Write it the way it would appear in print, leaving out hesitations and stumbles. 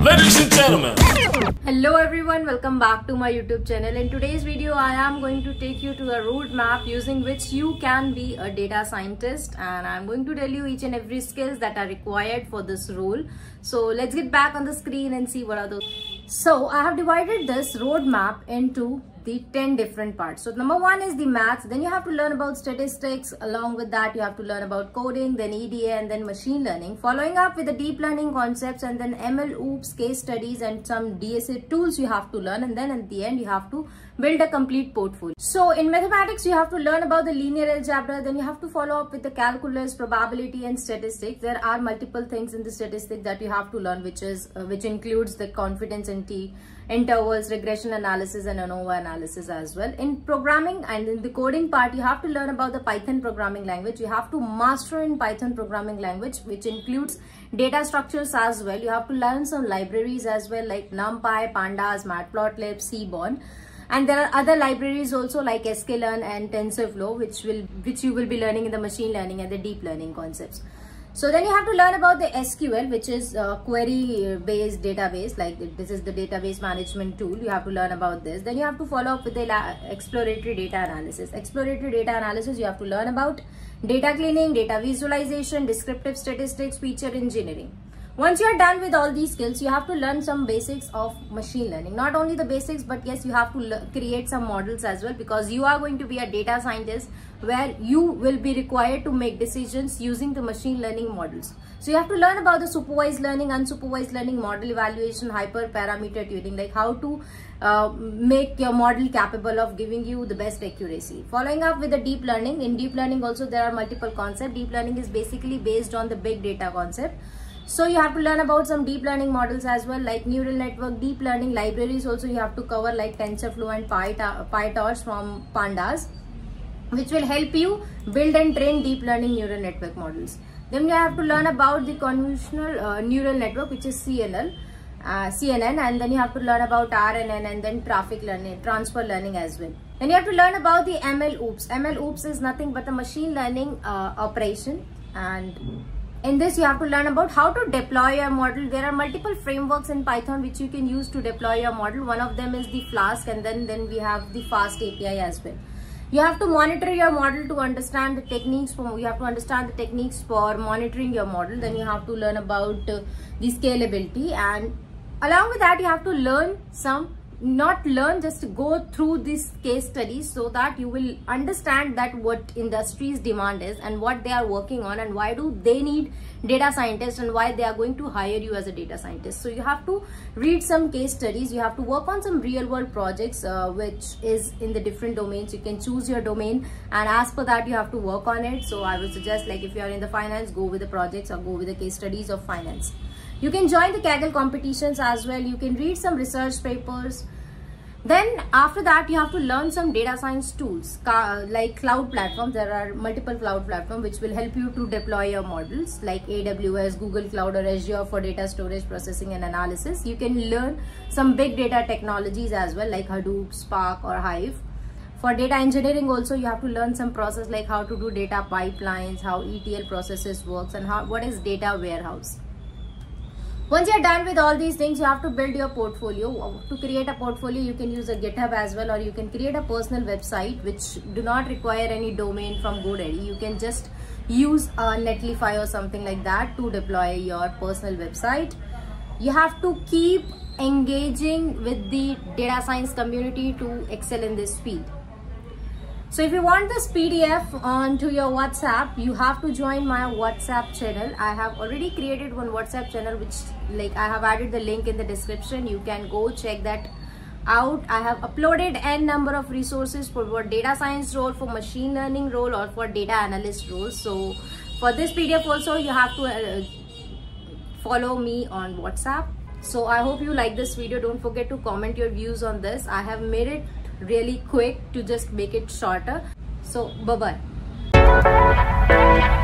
Ladies and gentlemen. Hello everyone, welcome back to my YouTube channel. In today's video, I am going to take you to a roadmap using which you can be a data scientist, and I'm going to tell you each and every skills that are required for this role. So let's get back on the screen and see what are those. So I have divided this roadmap into the 10 different parts. So number one is the maths, then you have to learn about statistics. Along with that, you have to learn about coding, then EDA, and then machine learning. Following up with the deep learning concepts, and then ML, OOPS, case studies, and some DSA tools you have to learn. And then at the end, you have to build a complete portfolio. So in mathematics, you have to learn about the linear algebra. Then you have to follow up with the calculus, probability, and statistics. There are multiple things in the statistics that you have to learn, which includes the confidence intervals, regression analysis, and ANOVA analysis as well. In programming and in the coding part, you have to learn about the Python programming language. You have to master in Python programming language, which includes data structures as well. You have to learn some libraries as well, like NumPy, Pandas, Matplotlib, Seaborn. And there are other libraries also like sklearn and TensorFlow, which you will be learning in the machine learning and the deep learning concepts. So then you have to learn about the SQL, which is query-based database. Like this is the database management tool. You have to learn about this. Then you have to follow up with the exploratory data analysis. Exploratory data analysis, you have to learn about data cleaning, data visualization, descriptive statistics, feature engineering. Once you are done with all these skills, you have to learn some basics of machine learning. Not only the basics, but yes, you have to create some models as well, because you are going to be a data scientist where you will be required to make decisions using the machine learning models. So you have to learn about the supervised learning, unsupervised learning, model evaluation, hyperparameter tuning, like how to make your model capable of giving you the best accuracy. Following up with the deep learning. In deep learning also there are multiple concepts. Deep learning is basically based on the big data concept. So you have to learn about some deep learning models as well, like neural network, deep learning libraries also you have to cover, like TensorFlow and PyTorch from Pandas, which will help you build and train deep learning neural network models. Then you have to learn about the convolutional neural network, which is CNN, and then you have to learn about RNN and then transfer learning as well. Then you have to learn about the ML OOPS. ML OOPS is nothing but a machine learning operation, and in this, you have to learn about how to deploy your model. There are multiple frameworks in Python which you can use to deploy your model. One of them is the Flask, and then we have the Fast API as well. You have to monitor your model to understand the techniques. You have to understand the techniques for monitoring your model. Then you have to learn about the scalability, and along with that, you have to learn just go through these case studies so that you will understand that what industry's demand is and what they are working on and why do they need data scientists and why they are going to hire you as a data scientist. So you have to read some case studies. You have to work on some real world projects which is in the different domains. You can choose your domain, and as per that you have to work on it. So I would suggest, like, if you are in the finance, go with the projects or go with the case studies of finance. You can join the Kaggle competitions as well. You can read some research papers. Then after that, you have to learn some data science tools like cloud platforms. There are multiple cloud platforms which will help you to deploy your models, like AWS, Google Cloud, or Azure for data storage, processing, and analysis. You can learn some big data technologies as well, like Hadoop, Spark, or Hive. For data engineering also, you have to learn some process like how to do data pipelines, how ETL processes works, and what is data warehouse. Once you're done with all these things, you have to build your portfolio. To create a portfolio, you can use a GitHub as well, or you can create a personal website which do not require any domain from GoDaddy. You can just use a Netlify or something like that to deploy your personal website. You have to keep engaging with the data science community to excel in this field. So if you want this PDF onto your WhatsApp, you have to join my WhatsApp channel. I have already created one WhatsApp channel, which I have added the link in the description. You can go check that out. I have uploaded n number of resources for data science role, for machine learning role, or for data analyst role. So for this PDF also, you have to follow me on WhatsApp. So I hope you like this video. Don't forget to comment your views on this. I have made it really quick to just make it shorter. So bye bye.